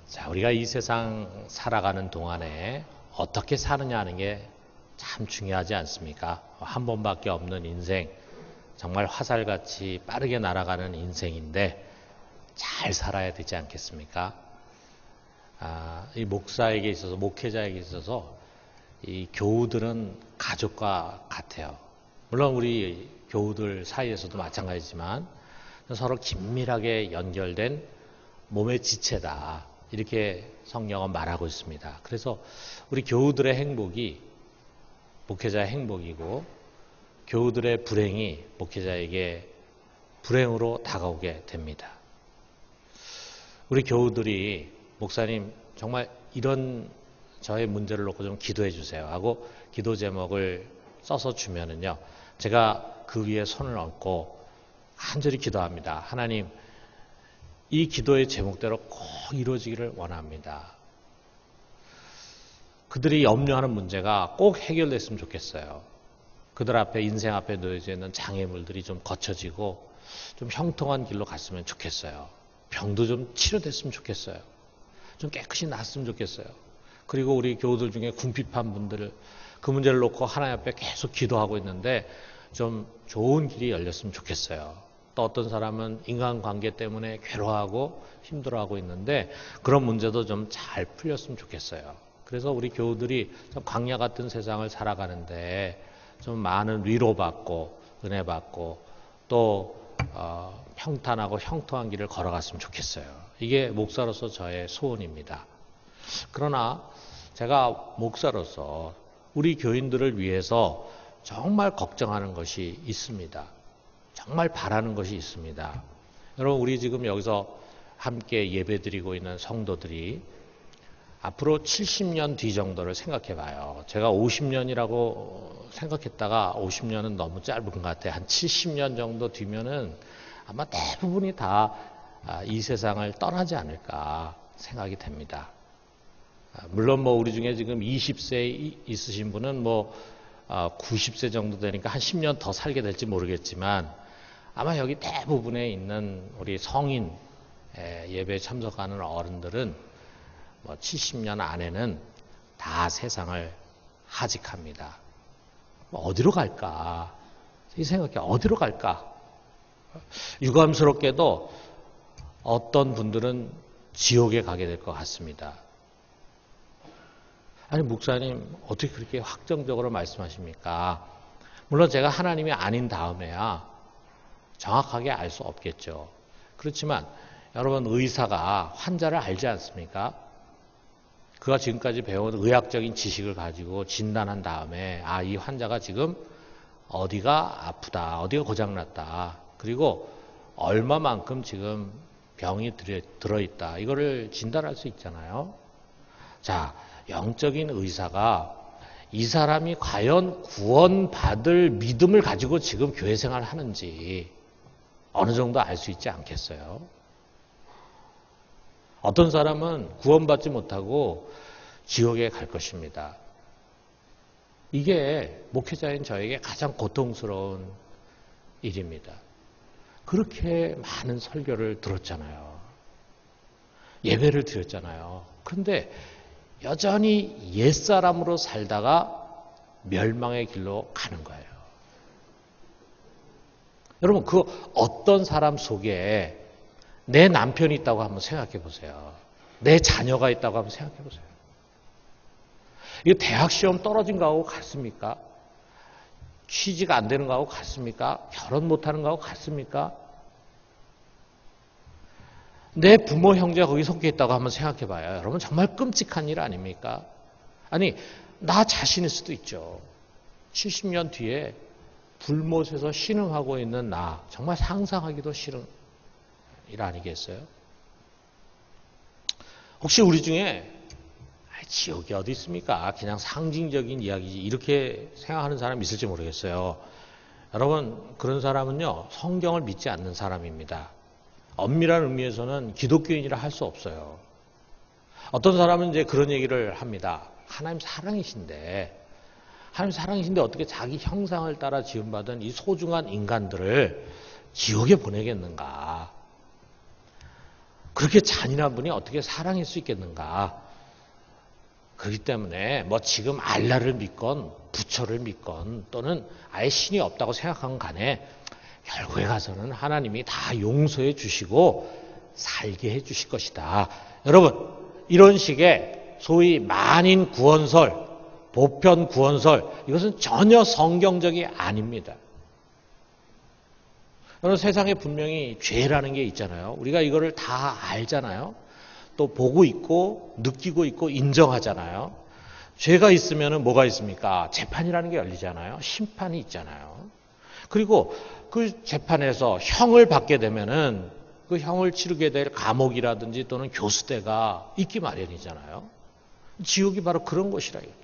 자, 우리가 이 세상 살아가는 동안에 어떻게 사느냐 하는 게 참 중요하지 않습니까? 한 번밖에 없는 인생, 정말 화살같이 빠르게 날아가는 인생인데 잘 살아야 되지 않겠습니까? 이 목사에게 있어서, 목회자에게 있어서 이 교우들은 가족과 같아요. 물론 우리 교우들 사이에서도 마찬가지지만 서로 긴밀하게 연결된 몸의 지체다. 이렇게 성경은 말하고 있습니다. 그래서 우리 교우들의 행복이 목회자의 행복이고 교우들의 불행이 목회자에게 불행으로 다가오게 됩니다. 우리 교우들이 목사님 정말 이런 저의 문제를 놓고 좀 기도해 주세요 하고 기도 제목을 써서 주면은요, 제가 그 위에 손을 얹고 간절히 기도합니다. 하나님, 이 기도의 제목대로 꼭 이루어지기를 원합니다. 그들이 염려하는 문제가 꼭 해결됐으면 좋겠어요. 그들 앞에, 인생 앞에 놓여져 있는 장애물들이 좀 거쳐지고 좀 형통한 길로 갔으면 좋겠어요. 병도 좀 치료됐으면 좋겠어요. 좀 깨끗이 낫으면 좋겠어요. 그리고 우리 교우들 중에 궁핍한 분들, 그 문제를 놓고 하나님 앞에 계속 기도하고 있는데 좀 좋은 길이 열렸으면 좋겠어요. 또 어떤 사람은 인간관계 때문에 괴로워하고 힘들어하고 있는데 그런 문제도 좀 잘 풀렸으면 좋겠어요. 그래서 우리 교우들이 좀 광야 같은 세상을 살아가는데 좀 많은 위로받고 은혜받고 또 평탄하고 형통한 길을 걸어갔으면 좋겠어요. 이게 목사로서 저의 소원입니다. 그러나 제가 목사로서 우리 교인들을 위해서 정말 걱정하는 것이 있습니다. 정말 바라는 것이 있습니다. 여러분, 우리 지금 여기서 함께 예배드리고 있는 성도들이 앞으로 70년 뒤 정도를 생각해 봐요. 제가 50년이라고 생각했다가 50년은 너무 짧은 것 같아요. 한 70년 정도 뒤면은 아마 대부분이 다 이 세상을 떠나지 않을까 생각이 됩니다. 물론 뭐 우리 중에 지금 20세 있으신 분은 뭐 90세 정도 되니까 한 10년 더 살게 될지 모르겠지만 아마 여기 대부분에 있는 우리 성인 예배에 참석하는 어른들은 뭐 70년 안에는 다 세상을 하직합니다. 어디로 갈까? 이 생각해, 어디로 갈까? 유감스럽게도 어떤 분들은 지옥에 가게 될 것 같습니다. 아니, 목사님 어떻게 그렇게 확정적으로 말씀하십니까? 물론 제가 하나님이 아닌 다음에야 정확하게 알 수 없겠죠. 그렇지만 여러분, 의사가 환자를 알지 않습니까? 그가 지금까지 배운 의학적인 지식을 가지고 진단한 다음에 이 환자가 지금 어디가 아프다, 어디가 고장났다, 그리고 얼마만큼 지금 병이 들어있다, 이거를 진단할 수 있잖아요. 자, 영적인 의사가 이 사람이 과연 구원받을 믿음을 가지고 지금 교회 생활을 하는지 어느 정도 알 수 있지 않겠어요? 어떤 사람은 구원받지 못하고 지옥에 갈 것입니다. 이게 목회자인 저에게 가장 고통스러운 일입니다. 그렇게 많은 설교를 들었잖아요. 예배를 드렸잖아요. 그런데 여전히 옛사람으로 살다가 멸망의 길로 가는 거예요. 여러분, 그 어떤 사람 속에 내 남편이 있다고 한번 생각해 보세요. 내 자녀가 있다고 한번 생각해 보세요. 이거 대학 시험 떨어진 거하고 같습니까? 취직 안 되는 거하고 같습니까? 결혼 못하는 거하고 같습니까? 내 부모 형제가 거기 속해 있다고 한번 생각해 봐요. 여러분, 정말 끔찍한 일 아닙니까? 아니, 나 자신일 수도 있죠. 70년 뒤에 불못에서 신음하고 있는 나, 정말 상상하기도 싫은 일 아니겠어요? 혹시 우리 중에 지옥이 어디 있습니까? 그냥 상징적인 이야기지, 이렇게 생각하는 사람이 있을지 모르겠어요. 여러분, 그런 사람은요, 성경을 믿지 않는 사람입니다. 엄밀한 의미에서는 기독교인이라 할 수 없어요. 어떤 사람은 이제 그런 얘기를 합니다. 하나님 사랑이신데 어떻게 자기 형상을 따라 지음받은 이 소중한 인간들을 지옥에 보내겠는가? 그렇게 잔인한 분이 어떻게 사랑할 수 있겠는가? 그렇기 때문에 뭐 지금 알라를 믿건 부처를 믿건 또는 아예 신이 없다고 생각한 간에 결국에 가서는 하나님이 다 용서해 주시고 살게 해 주실 것이다. 여러분, 이런 식의 소위 만인 구원설, 보편 구원설, 이것은 전혀 성경적이 아닙니다. 여러분, 세상에 분명히 죄라는 게 있잖아요. 우리가 이거를 다 알잖아요. 또 보고 있고 느끼고 있고 인정하잖아요. 죄가 있으면 뭐가 있습니까? 재판이라는 게 열리잖아요. 심판이 있잖아요. 그리고 그 재판에서 형을 받게 되면은 그 형을 치르게 될 감옥이라든지 또는 교수대가 있기 마련이잖아요. 지옥이 바로 그런 곳이라 이거죠.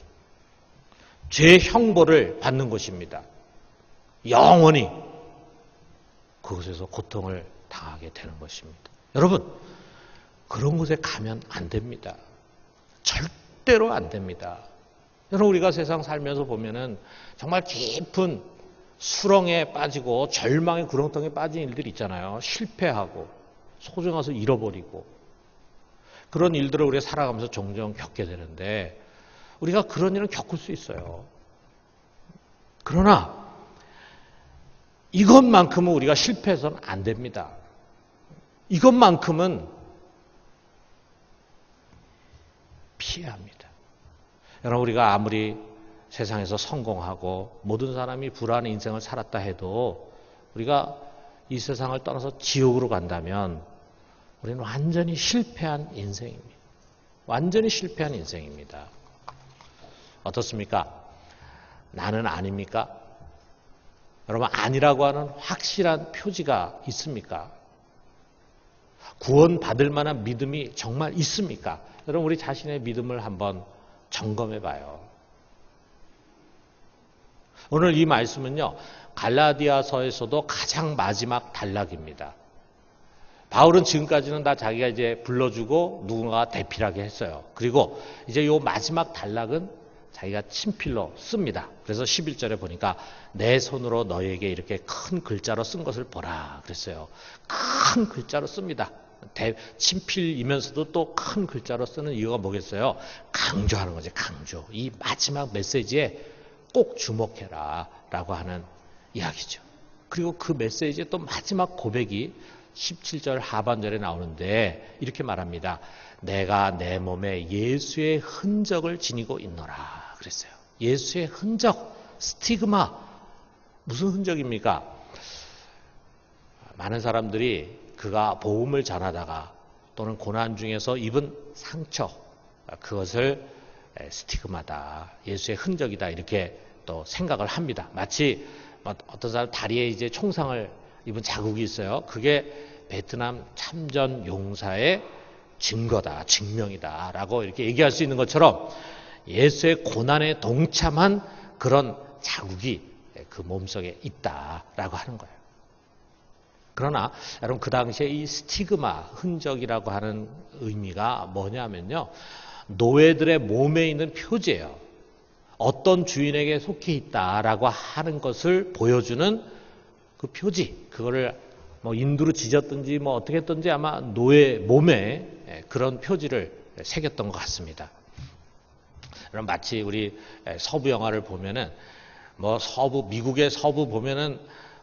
죄 형벌을 받는 곳입니다. 영원히 그곳에서 고통을 당하게 되는 것입니다. 여러분, 그런 곳에 가면 안 됩니다. 절대로 안 됩니다. 여러분, 우리가 세상 살면서 보면은 정말 깊은 수렁에 빠지고 절망의 구렁텅이에 빠진 일들이 있잖아요. 실패하고 소중한 것을 잃어버리고 그런 일들을 우리가 살아가면서 종종 겪게 되는데 우리가 그런 일은 겪을 수 있어요. 그러나 이것만큼은 우리가 실패해서는 안 됩니다. 이것만큼은 피해야 합니다. 여러분, 우리가 아무리 세상에서 성공하고 모든 사람이 불안한 인생을 살았다 해도 우리가 이 세상을 떠나서 지옥으로 간다면 우리는 완전히 실패한 인생입니다. 완전히 실패한 인생입니다. 어떻습니까? 나는 아닙니까? 여러분, 아니라고 하는 확실한 표지가 있습니까? 구원받을 만한 믿음이 정말 있습니까? 여러분, 우리 자신의 믿음을 한번 점검해 봐요. 오늘 이 말씀은요, 갈라디아서에서도 가장 마지막 단락입니다. 바울은 지금까지는 다 자기가 이제 불러주고 누군가가 대필하게 했어요. 그리고 이제 요 마지막 단락은 자기가 친필로 씁니다. 그래서 11절에 보니까 내 손으로 너에게 이렇게 큰 글자로 쓴 것을 보라 그랬어요. 큰 글자로 씁니다. 친필이면서도 또 큰 글자로 쓰는 이유가 뭐겠어요? 강조하는 거죠. 강조. 이 마지막 메시지에 꼭 주목해라 라고 하는 이야기죠. 그리고 그 메시지의 또 마지막 고백이 17절 하반절에 나오는데 이렇게 말합니다. 내가 내 몸에 예수의 흔적을 지니고 있노라 그랬어요. 예수의 흔적, 스티그마. 무슨 흔적입니까? 많은 사람들이 그가 복음을 전하다가 또는 고난 중에서 입은 상처, 그것을 스티그마다, 예수의 흔적이다 이렇게 또 생각을 합니다. 마치 어떤 사람 다리에 이제 총상을 입은 자국이 있어요. 그게 베트남 참전 용사의 증거다, 증명이다라고 이렇게 얘기할 수 있는 것처럼 예수의 고난에 동참한 그런 자국이 그 몸속에 있다라고 하는 거예요. 그러나 여러분, 그 당시에 이 스티그마, 흔적이라고 하는 의미가 뭐냐면요, 노예들의 몸에 있는 표지예요. 어떤 주인에게 속해 있다라고 하는 것을 보여주는 그 표지, 그거를 뭐 인두로 지졌든지 뭐 어떻게 했든지 아마 노예 몸에 그런 표지를 새겼던 것 같습니다. 그럼 마치 우리 서부 영화를 보면은 뭐 미국의 서부 보면은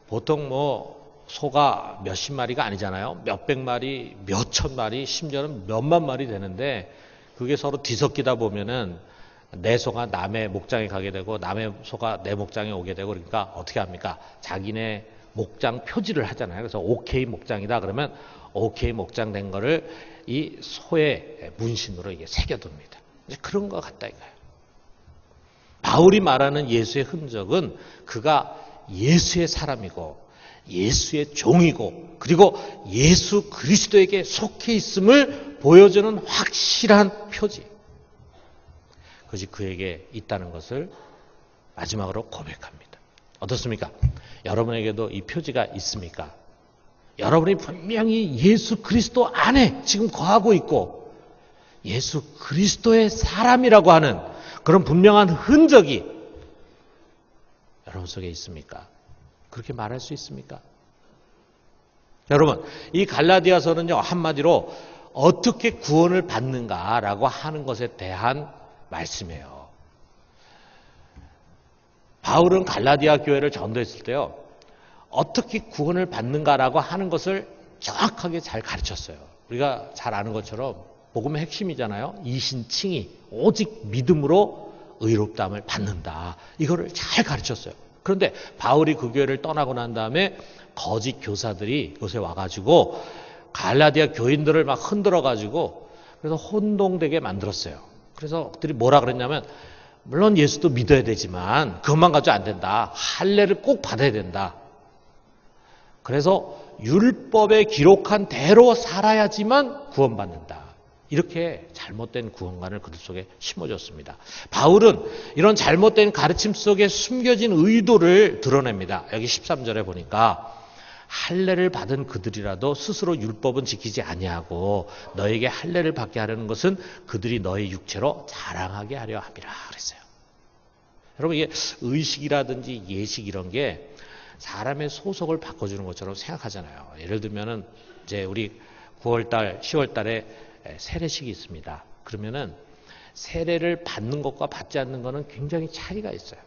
보통 뭐 소가 몇십 마리가 아니잖아요. 몇백 마리, 몇천 마리, 심지어는 몇만 마리 되는데 그게 서로 뒤섞이다 보면은 내 소가 남의 목장에 가게 되고 남의 소가 내 목장에 오게 되고 그러니까 어떻게 합니까? 자기네 목장 표지를 하잖아요. 그래서 OK 목장이다 그러면 OK 목장 된 거를 이 소의 문신으로 이게 새겨둡니다. 그런 것 같다 이거예요. 바울이 말하는 예수의 흔적은 그가 예수의 사람이고 예수의 종이고 그리고 예수 그리스도에게 속해 있음을 보여주는 확실한 표지. 그것이 그에게 있다는 것을 마지막으로 고백합니다. 어떻습니까? 여러분에게도 이 표지가 있습니까? 여러분이 분명히 예수 그리스도 안에 지금 거하고 있고 예수 그리스도의 사람이라고 하는 그런 분명한 흔적이 여러분 속에 있습니까? 그렇게 말할 수 있습니까? 여러분, 이 갈라디아서는요, 한마디로 어떻게 구원을 받는가라고 하는 것에 대한 말씀이에요. 바울은 갈라디아 교회를 전도했을 때요, 어떻게 구원을 받는가라고 하는 것을 정확하게 잘 가르쳤어요. 우리가 잘 아는 것처럼 복음의 핵심이잖아요. 이신칭의, 오직 믿음으로 의롭다함을 받는다. 이거를 잘 가르쳤어요. 그런데 바울이 그 교회를 떠나고 난 다음에 거짓 교사들이 요새 와가지고 갈라디아 교인들을 막 흔들어가지고 그래서 혼동되게 만들었어요. 그래서 그들이 뭐라 그랬냐면, 물론 예수도 믿어야 되지만 그것만 가지고 안 된다. 할례를 꼭 받아야 된다. 그래서 율법에 기록한 대로 살아야지만 구원받는다. 이렇게 잘못된 구원관을 그들 속에 심어줬습니다. 바울은 이런 잘못된 가르침 속에 숨겨진 의도를 드러냅니다. 여기 13절에 보니까 할례를 받은 그들이라도 스스로 율법은 지키지 아니하고 너에게 할례를 받게 하려는 것은 그들이 너의 육체로 자랑하게 하려 함이라 그랬어요. 여러분, 이게 의식이라든지 예식 이런 게 사람의 소속을 바꿔주는 것처럼 생각하잖아요. 예를 들면은 이제 우리 9월달, 10월달에 세례식이 있습니다. 그러면은 세례를 받는 것과 받지 않는 것은 굉장히 차이가 있어요.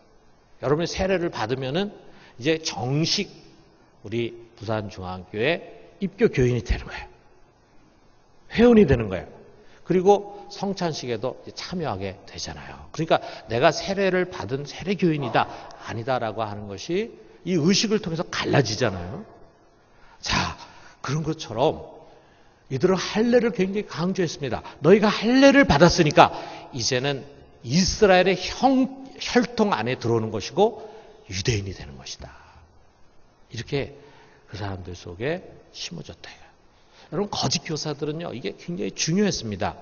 여러분이 세례를 받으면은 이제 정식 우리 부산중앙교회 입교 교인이 되는 거예요. 회원이 되는 거예요. 그리고 성찬식에도 참여하게 되잖아요. 그러니까 내가 세례를 받은 세례교인이다, 아니다라고 하는 것이 이 의식을 통해서 갈라지잖아요. 자, 그런 것처럼 이들은 할례를 굉장히 강조했습니다. 너희가 할례를 받았으니까 이제는 이스라엘의 혈통 안에 들어오는 것이고 유대인이 되는 것이다. 이렇게 그 사람들 속에 심어졌다. 여러분, 거짓 교사들은요, 이게 굉장히 중요했습니다.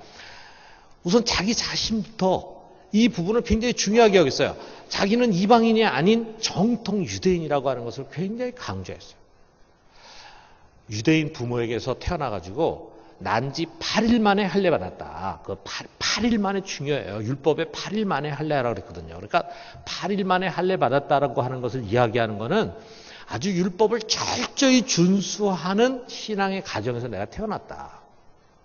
우선 자기 자신부터 이 부분을 굉장히 중요하게 여겼어요. 자기는 이방인이 아닌 정통 유대인이라고 하는 것을 굉장히 강조했어요. 유대인 부모에게서 태어나가지고 난지 8일 만에 할례 받았다. 그 8일 만에 중요해요. 율법에 8일 만에 할례하라고 그랬거든요. 그러니까 8일 만에 할례 받았다라고 하는 것을 이야기하는 것은 아주 율법을 철저히 준수하는 신앙의 가정에서 내가 태어났다.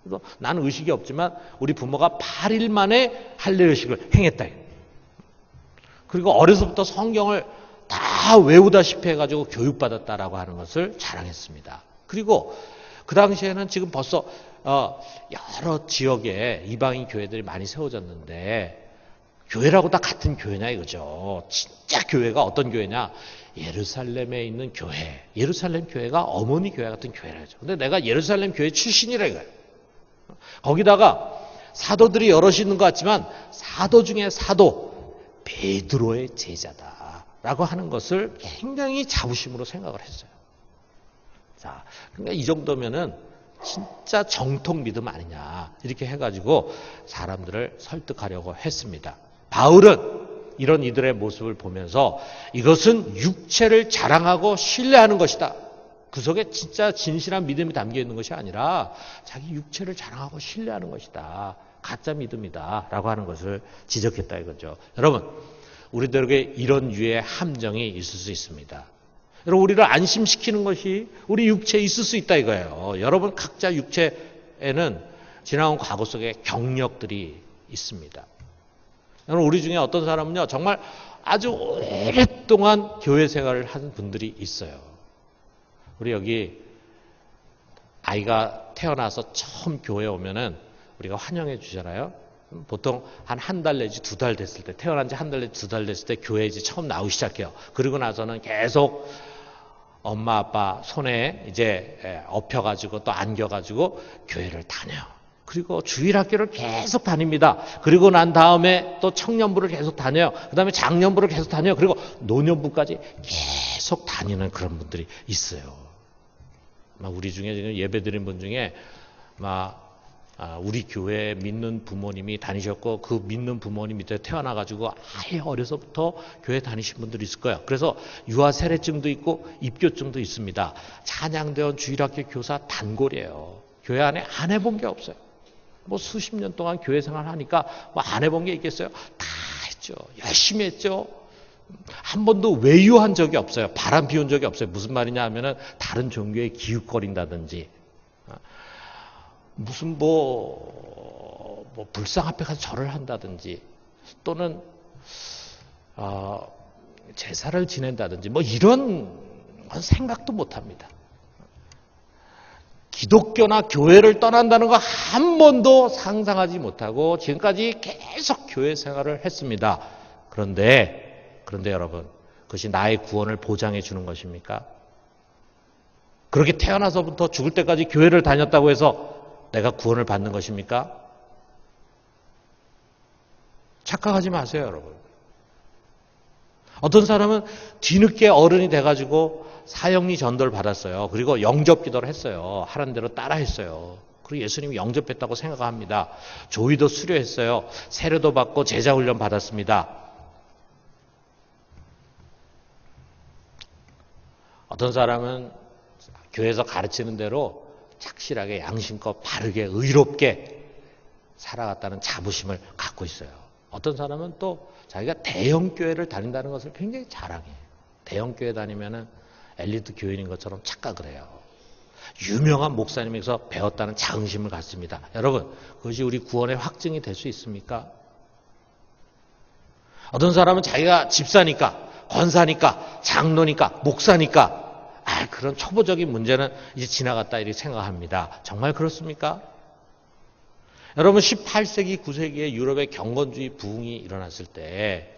그래서 나는 의식이 없지만 우리 부모가 8일 만에 할례 의식을 행했다. 그리고 어려서부터 성경을 다 외우다시피 해가지고 교육받았다라고 하는 것을 자랑했습니다. 그리고 그 당시에는 지금 벌써 여러 지역에 이방인 교회들이 많이 세워졌는데 교회라고 다 같은 교회냐 이거죠. 진짜 교회가 어떤 교회냐? 예루살렘에 있는 교회. 예루살렘 교회가 어머니 교회 같은 교회라죠. 근데 내가 예루살렘 교회 출신이라 이거예요. 거기다가 사도들이 여럿이 있는 것 같지만 사도 중에 사도 베드로의 제자다라고 하는 것을 굉장히 자부심으로 생각을 했어요. 자, 그러니까 이 정도면은 진짜 정통 믿음 아니냐 이렇게 해가지고 사람들을 설득하려고 했습니다. 바울은 이런 이들의 모습을 보면서 이것은 육체를 자랑하고 신뢰하는 것이다. 그 속에 진짜 진실한 믿음이 담겨 있는 것이 아니라 자기 육체를 자랑하고 신뢰하는 것이다. 가짜 믿음이다. 라고 하는 것을 지적했다 이거죠. 여러분, 우리들에게 이런 유의 함정이 있을 수 있습니다. 여러분, 우리를 안심시키는 것이 우리 육체에 있을 수 있다 이거예요. 여러분, 각자 육체에는 지나온 과거 속에 경력들이 있습니다. 여러분, 우리 중에 어떤 사람은요, 정말 아주 오랫동안 교회 생활을 한 분들이 있어요. 우리 여기 아이가 태어나서 처음 교회에 오면은 우리가 환영해 주잖아요. 보통 한 달 내지 2달 됐을 때, 태어난 지 1달 내지 2달 됐을 때 교회에 이제 처음 나오기 시작해요. 그리고 나서는 계속 엄마 아빠 손에 이제 업혀가지고 또 안겨가지고 교회를 다녀요. 그리고 주일학교를 계속 다닙니다. 그리고 난 다음에 또 청년부를 계속 다녀요. 그 다음에 장년부를 계속 다녀요. 그리고 노년부까지 계속 다니는 그런 분들이 있어요. 우리 중에 지금 예배 드린 분 중에 우리 교회에 믿는 부모님이 다니셨고 그 믿는 부모님 밑에 태어나가지고 아예 어려서부터 교회 다니신 분들이 있을 거예요. 그래서 유아 세례증도 있고 입교증도 있습니다. 찬양대원 주일학교 교사 단골이에요. 교회 안에 안 해본 게 없어요. 수십 년 동안 교회 생활 하니까 안 해본 게 있겠어요? 다 했죠. 열심히 했죠. 한 번도 외유한 적이 없어요. 바람 피운 적이 없어요. 무슨 말이냐 하면은 다른 종교에 기웃거린다든지 무슨 불상 앞에 가서 절을 한다든지 또는 제사를 지낸다든지 이런 건 생각도 못합니다. 기독교나 교회를 떠난다는 거 한 번도 상상하지 못하고 지금까지 계속 교회 생활을 했습니다. 그런데 여러분, 그것이 나의 구원을 보장해 주는 것입니까? 그렇게 태어나서부터 죽을 때까지 교회를 다녔다고 해서 내가 구원을 받는 것입니까? 착각하지 마세요, 여러분. 어떤 사람은 뒤늦게 어른이 돼가지고 사형리 전도를 받았어요. 그리고 영접 기도를 했어요. 하라는 대로 따라 했어요. 그리고 예수님이 영접했다고 생각합니다. 조의도 수료했어요. 세례도 받고 제자훈련 받았습니다. 어떤 사람은 교회에서 가르치는 대로 착실하게 양심껏 바르게 의롭게 살아갔다는 자부심을 갖고 있어요. 어떤 사람은 또 자기가 대형교회를 다닌다는 것을 굉장히 자랑해요. 대형교회 다니면은 엘리트 교인인 것처럼 착각을 해요. 유명한 목사님에게서 배웠다는 자긍심을 갖습니다. 여러분, 그것이 우리 구원의 확증이 될 수 있습니까? 어떤 사람은 자기가 집사니까, 권사니까, 장로니까, 목사니까 그런 초보적인 문제는 이제 지나갔다 이렇게 생각합니다. 정말 그렇습니까? 여러분, 18세기, 9세기에 유럽의 경건주의 부흥이 일어났을 때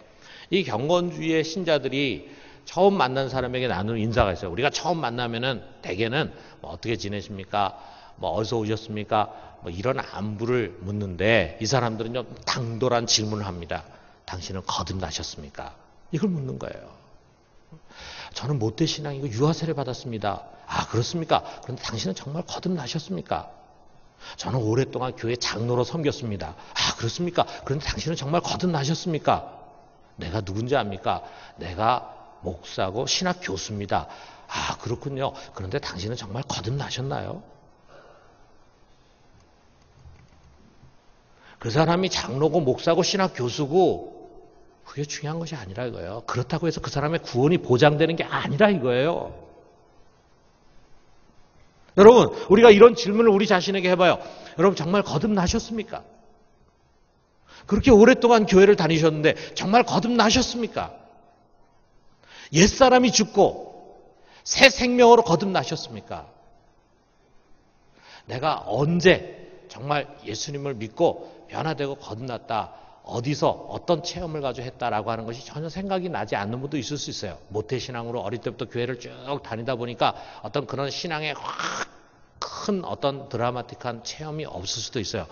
이 경건주의의 신자들이 처음 만난 사람에게 나누는 인사가 있어요. 우리가 처음 만나면은 대개는 어떻게 지내십니까? 어디서 오셨습니까? 이런 안부를 묻는데 이 사람들은 좀 당돌한 질문을 합니다. 당신은 거듭나셨습니까? 이걸 묻는 거예요. 저는 모태신앙이고 유아세례 받았습니다. 아, 그렇습니까? 그런데 당신은 정말 거듭나셨습니까? 저는 오랫동안 교회 장로로 섬겼습니다. 아, 그렇습니까? 그런데 당신은 정말 거듭나셨습니까? 내가 누군지 압니까? 내가 목사고 신학 교수입니다. 아, 그렇군요. 그런데 당신은 정말 거듭나셨나요? 그 사람이 장로고 목사고 신학 교수고 그게 중요한 것이 아니라 이거예요. 그렇다고 해서 그 사람의 구원이 보장되는 게 아니라 이거예요. 여러분, 우리가 이런 질문을 우리 자신에게 해봐요. 여러분, 정말 거듭나셨습니까? 그렇게 오랫동안 교회를 다니셨는데 정말 거듭나셨습니까? 옛사람이 죽고 새 생명으로 거듭나셨습니까? 내가 언제 정말 예수님을 믿고 변화되고 거듭났다, 어디서 어떤 체험을 가지고 했다라고 하는 것이 전혀 생각이 나지 않는 분도 있을 수 있어요. 모태신앙으로 어릴 때부터 교회를 쭉 다니다 보니까 어떤 그런 신앙에 확 큰 어떤 드라마틱한 체험이 없을 수도 있어요.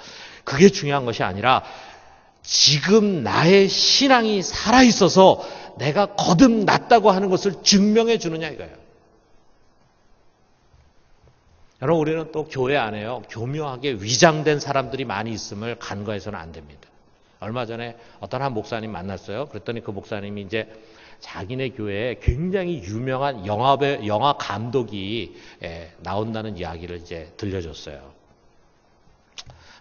그게 중요한 것이 아니라 지금 나의 신앙이 살아있어서 내가 거듭났다고 하는 것을 증명해 주느냐 이거예요. 여러분, 우리는 또 교회 안에요, 교묘하게 위장된 사람들이 많이 있음을 간과해서는 안 됩니다. 얼마 전에 어떤 한 목사님 만났어요. 그랬더니 그 목사님이 이제 자기네 교회에 굉장히 유명한 영화 감독이 나온다는 이야기를 이제 들려줬어요.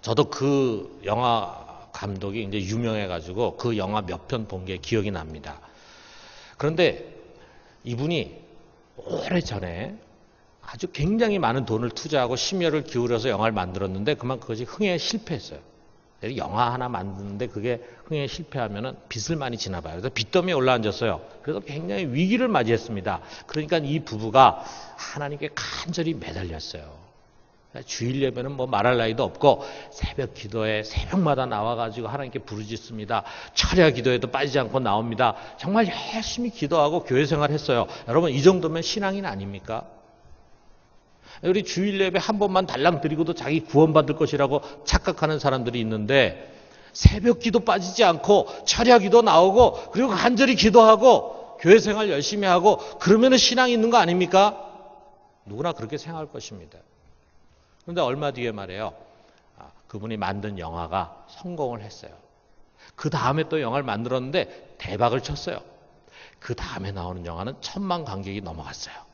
저도 그 영화 감독이 이제 유명해가지고 그 영화 몇 편 본 게 기억이 납니다. 그런데 이분이 오래전에 아주 굉장히 많은 돈을 투자하고 심혈을 기울여서 영화를 만들었는데 그만 그것이 흥행에 실패했어요. 영화 하나 만드는데 그게 흥행에 실패하면 빚을 많이 지나 봐요. 그래서 빚더미에 올라앉았어요. 그래서 굉장히 위기를 맞이했습니다. 그러니까 이 부부가 하나님께 간절히 매달렸어요. 주일 예배는 말할 나위도 없고 새벽 기도에 새벽마다 나와가지고 하나님께 부르짖습니다. 철야 기도에도 빠지지 않고 나옵니다. 정말 열심히 기도하고 교회 생활했어요. 여러분, 이 정도면 신앙인 아닙니까? 우리 주일 예배 한 번만 달랑 드리고도 자기 구원받을 것이라고 착각하는 사람들이 있는데 새벽 기도 빠지지 않고 철야 기도 나오고 그리고 간절히 기도하고 교회 생활 열심히 하고 그러면 신앙이 있는 거 아닙니까? 누구나 그렇게 생각할 것입니다. 그런데 얼마 뒤에 말이에요. 그분이 만든 영화가 성공을 했어요. 그 다음에 또 영화를 만들었는데 대박을 쳤어요. 그 다음에 나오는 영화는 1000만 관객이 넘어갔어요.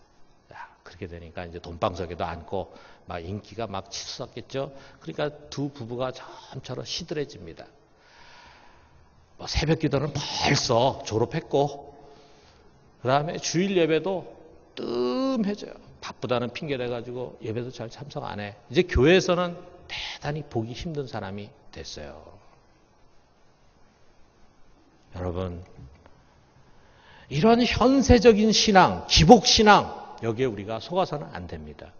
그렇게 되니까 이제 돈방석에도 앉고 막 인기가 막 치솟았겠죠. 그러니까 두 부부가 점차로 시들해집니다. 새벽 기도는 벌써 졸업했고 그 다음에 주일 예배도 뜸해져요. 바쁘다는 핑계 대가지고 예배도 잘 참석 안 해. 이제 교회에서는 대단히 보기 힘든 사람이 됐어요. 여러분, 이런 현세적인 신앙, 기복신앙, 여기에 우리가 속아서는 안 됩니다.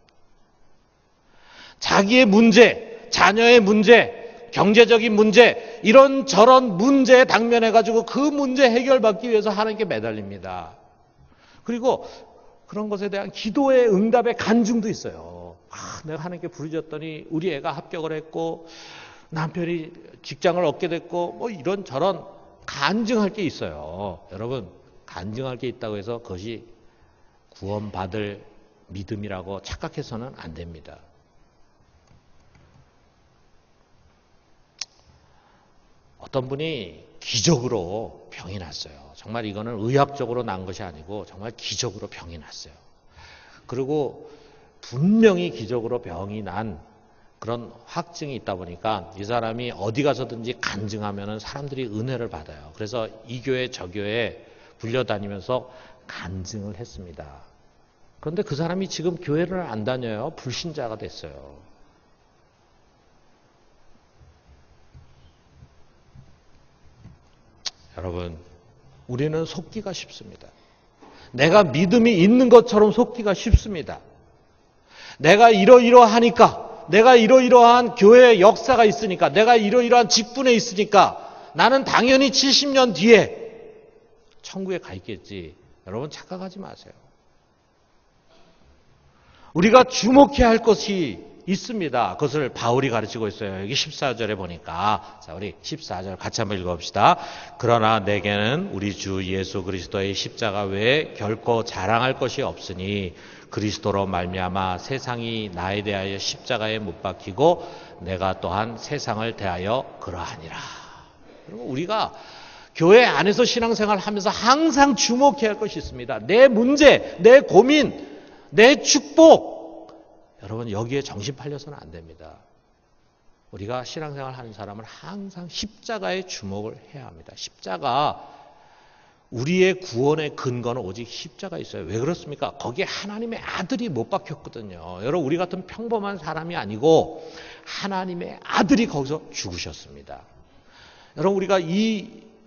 자기의 문제, 자녀의 문제, 경제적인 문제, 이런 저런 문제에 당면해가지고 그 문제 해결받기 위해서 하나님께 매달립니다. 그리고 그런 것에 대한 기도의 응답의 간증도 있어요. 내가 하나님께 부르짖었더니 우리 애가 합격을 했고 남편이 직장을 얻게 됐고 뭐 이런 저런 간증할 게 있어요. 여러분, 간증할 게 있다고 해서 그것이 구원받을 믿음이라고 착각해서는 안 됩니다. 어떤 분이 기적으로 병이 났어요. 정말 이거는 의학적으로 난 것이 아니고 정말 기적으로 병이 났어요. 그리고 분명히 기적으로 병이 난 그런 확증이 있다 보니까 이 사람이 어디 가서든지 간증하면 사람들이 은혜를 받아요. 그래서 이 교회 저 교회에 불려다니면서 간증을 했습니다. 그런데 그 사람이 지금 교회를 안 다녀요. 불신자가 됐어요. 여러분, 우리는 속기가 쉽습니다. 내가 믿음이 있는 것처럼 속기가 쉽습니다. 내가 이러이러하니까, 내가 이러이러한 교회의 역사가 있으니까, 내가 이러이러한 직분에 있으니까 나는 당연히 70년 뒤에 천국에 가 있겠지. 여러분, 착각하지 마세요. 우리가 주목해야 할 것이 있습니다. 그것을 바울이 가르치고 있어요. 여기 14절에 보니까. 자, 우리 14절 같이 한번 읽어봅시다. 그러나 내게는 우리 주 예수 그리스도의 십자가 외에 결코 자랑할 것이 없으니 그리스도로 말미암아 세상이 나에 대하여 십자가에 못 박히고 내가 또한 세상을 대하여 그러하니라. 그리고 우리가 교회 안에서 신앙생활을 하면서 항상 주목해야 할 것이 있습니다. 내 문제, 내 고민, 내 축복. 여러분, 여기에 정신 팔려서는 안 됩니다. 우리가 신앙생활 하는 사람은 항상 십자가에 주목을 해야 합니다. 십자가, 우리의 구원의 근거는 오직 십자가에 있어요. 왜 그렇습니까? 거기에 하나님의 아들이 못 박혔거든요. 여러분, 우리 같은 평범한 사람이 아니고 하나님의 아들이 거기서 죽으셨습니다. 여러분, 우리가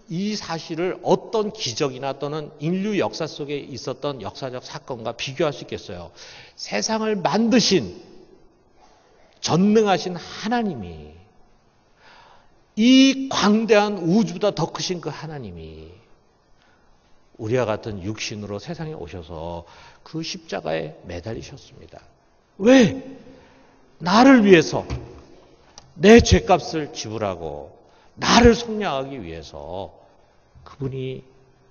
이 사실을 어떤 기적이나 또는 인류 역사 속에 있었던 역사적 사건과 비교할 수 있겠어요? 세상을 만드신 전능하신 하나님이, 이 광대한 우주보다 더 크신 그 하나님이 우리와 같은 육신으로 세상에 오셔서 그 십자가에 매달리셨습니다. 왜? 나를 위해서 내 죄값을 지불하고 나를 속량하기 위해서 그분이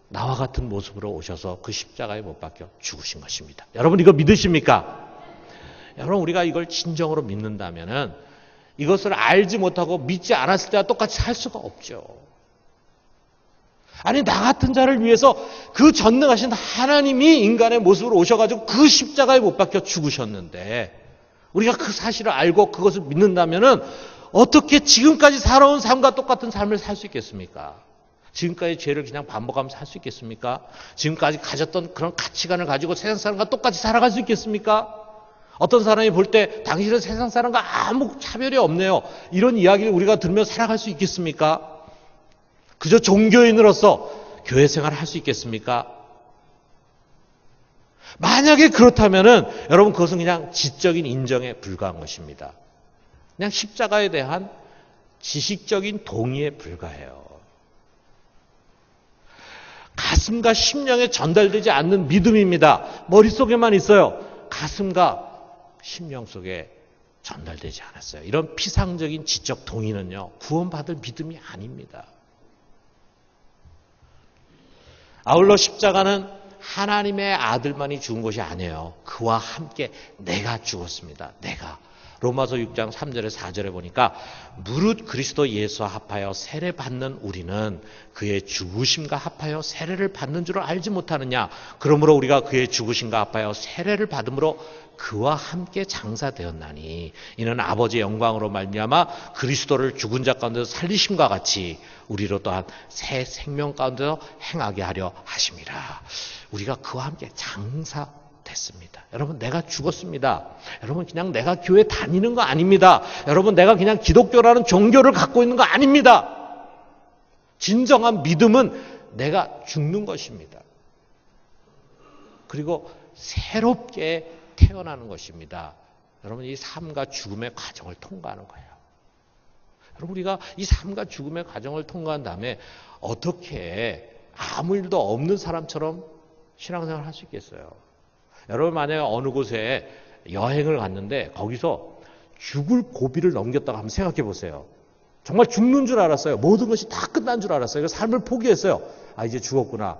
나와 같은 모습으로 오셔서 그 십자가에 못 박혀 죽으신 것입니다. 여러분, 이거 믿으십니까? 여러분, 우리가 이걸 진정으로 믿는다면은 이것을 알지 못하고 믿지 않았을 때와 똑같이 살 수가 없죠. 아니, 나 같은 자를 위해서 그 전능하신 하나님이 인간의 모습으로 오셔가지고 그 십자가에 못 박혀 죽으셨는데 우리가 그 사실을 알고 그것을 믿는다면은 어떻게 지금까지 살아온 삶과 똑같은 삶을 살 수 있겠습니까? 지금까지 죄를 그냥 반복하면서 살 수 있겠습니까? 지금까지 가졌던 그런 가치관을 가지고 세상 사람과 똑같이 살아갈 수 있겠습니까? 어떤 사람이 볼 때 당신은 세상 사람과 아무 차별이 없네요. 이런 이야기를 우리가 들으며 살아갈 수 있겠습니까? 그저 종교인으로서 교회 생활을 할 수 있겠습니까? 만약에 그렇다면은 여러분, 그것은 그냥 지적인 인정에 불과한 것입니다. 그냥 십자가에 대한 지식적인 동의에 불과해요. 가슴과 심령에 전달되지 않는 믿음입니다. 머릿속에만 있어요. 가슴과 심령 속에 전달되지 않았어요. 이런 피상적인 지적 동의는요, 구원받을 믿음이 아닙니다. 아울러 십자가는 하나님의 아들만이 죽은 것이 아니에요. 그와 함께 내가 죽었습니다. 내가. 로마서 6장 3절에 4절에 보니까 무릇 그리스도 예수와 합하여 세례 받는 우리는 그의 죽으심과 합하여 세례를 받는 줄 알지 못하느냐. 그러므로 우리가 그의 죽으심과 합하여 세례를 받음으로 그와 함께 장사되었나니 이는 아버지의 영광으로 말미암아 그리스도를 죽은 자 가운데서 살리심과 같이 우리로 또한 새 생명 가운데서 행하게 하려 하심이라. 우리가 그와 함께 장사됐어요. 됐습니다. 여러분, 내가 죽었습니다. 여러분, 그냥 내가 교회 다니는 거 아닙니다. 여러분, 내가 그냥 기독교라는 종교를 갖고 있는 거 아닙니다. 진정한 믿음은 내가 죽는 것입니다. 그리고 새롭게 태어나는 것입니다. 여러분, 이 삶과 죽음의 과정을 통과하는 거예요. 여러분, 우리가 이 삶과 죽음의 과정을 통과한 다음에 어떻게 아무 일도 없는 사람처럼 신앙생활을 할 수 있겠어요? 여러분, 만약에 어느 곳에 여행을 갔는데 거기서 죽을 고비를 넘겼다고 한번 생각해 보세요. 정말 죽는 줄 알았어요. 모든 것이 다 끝난 줄 알았어요. 그래서 삶을 포기했어요. 아, 이제 죽었구나.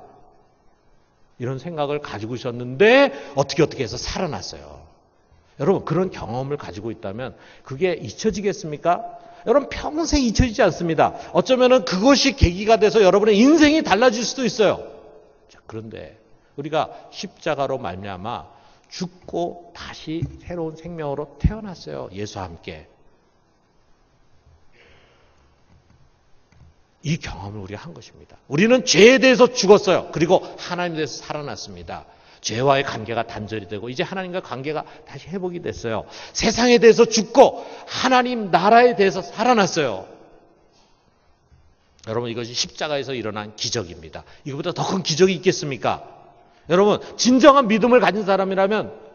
이런 생각을 가지고 있었는데 어떻게 해서 살아났어요. 여러분, 그런 경험을 가지고 있다면 그게 잊혀지겠습니까? 여러분, 평생 잊혀지지 않습니다. 어쩌면은 그것이 계기가 돼서 여러분의 인생이 달라질 수도 있어요. 자, 그런데 우리가 십자가로 말미암아 죽고 다시 새로운 생명으로 태어났어요. 예수와 함께. 이 경험을 우리가 한 것입니다. 우리는 죄에 대해서 죽었어요. 그리고 하나님에 대해서 살아났습니다. 죄와의 관계가 단절이 되고 이제 하나님과 관계가 다시 회복이 됐어요. 세상에 대해서 죽고 하나님 나라에 대해서 살아났어요. 여러분, 이것이 십자가에서 일어난 기적입니다. 이거보다 더 큰 기적이 있겠습니까? 여러분, 진정한 믿음을 가진 사람이라면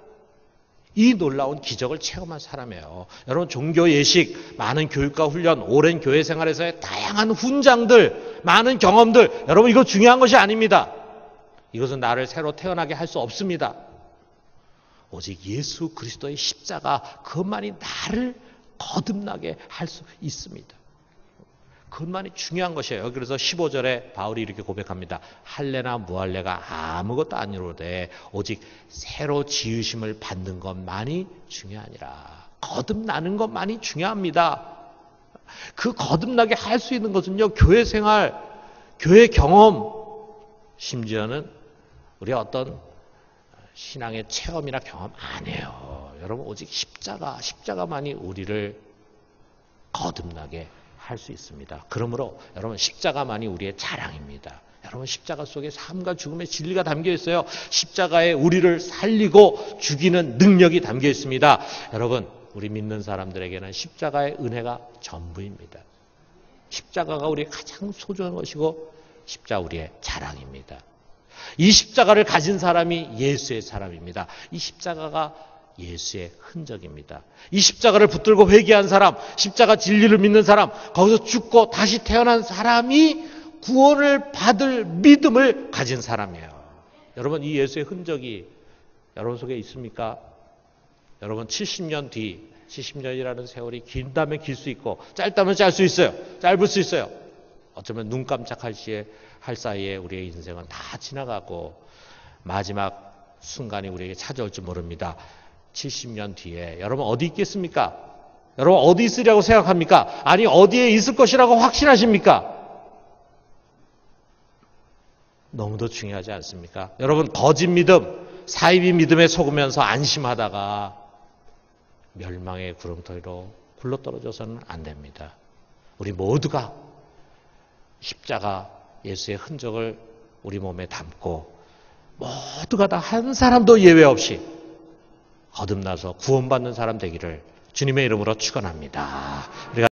이 놀라운 기적을 체험한 사람이에요. 여러분, 종교 예식, 많은 교육과 훈련, 오랜 교회 생활에서의 다양한 훈장들, 많은 경험들, 여러분, 이거 중요한 것이 아닙니다. 이것은 나를 새로 태어나게 할 수 없습니다. 오직 예수 그리스도의 십자가, 그것만이 나를 거듭나게 할 수 있습니다. 그것만이 중요한 것이에요. 그래서 15절에 바울이 이렇게 고백합니다. 할례나 무할례가 아무것도 아니로되 오직 새로 지으심을 받는 것만이 중요하니라. 거듭나는 것만이 중요합니다. 그 거듭나게 할 수 있는 것은요, 교회 생활, 교회 경험, 심지어는 우리의 어떤 신앙의 체험이나 경험 아니에요. 여러분, 오직 십자가만이 우리를 거듭나게 할 수 있습니다. 그러므로 여러분, 십자가만이 우리의 자랑입니다. 여러분, 십자가 속에 삶과 죽음의 진리가 담겨 있어요. 십자가에 우리를 살리고 죽이는 능력이 담겨 있습니다. 여러분, 우리 믿는 사람들에게는 십자가의 은혜가 전부입니다. 십자가가 우리의 가장 소중한 것이고 십자가 우리의 자랑입니다. 이 십자가를 가진 사람이 예수의 사람입니다. 이 십자가가 예수의 흔적입니다. 이 십자가를 붙들고 회개한 사람, 십자가 진리를 믿는 사람, 거기서 죽고 다시 태어난 사람이 구원을 받을 믿음을 가진 사람이에요. 여러분, 이 예수의 흔적이 여러분 속에 있습니까? 여러분, 70년 뒤, 70년이라는 세월이 길다면 길 수 있고 짧다면 짤 수 있어요. 짧을 수 있어요. 어쩌면 눈 깜짝할 사이에 우리의 인생은 다 지나가고 마지막 순간이 우리에게 찾아올지 모릅니다. 70년 뒤에 여러분 어디 있겠습니까? 여러분 어디 있으리라고 생각합니까? 아니, 어디에 있을 것이라고 확신하십니까? 너무도 중요하지 않습니까? 여러분, 거짓 믿음, 사이비 믿음에 속으면서 안심하다가 멸망의 구렁텅이로 굴러떨어져서는 안 됩니다. 우리 모두가 십자가 예수의 흔적을 우리 몸에 담고 모두가 다 한 사람도 예외 없이 거듭나서 구원받는 사람 되기를 주님의 이름으로 축원합니다.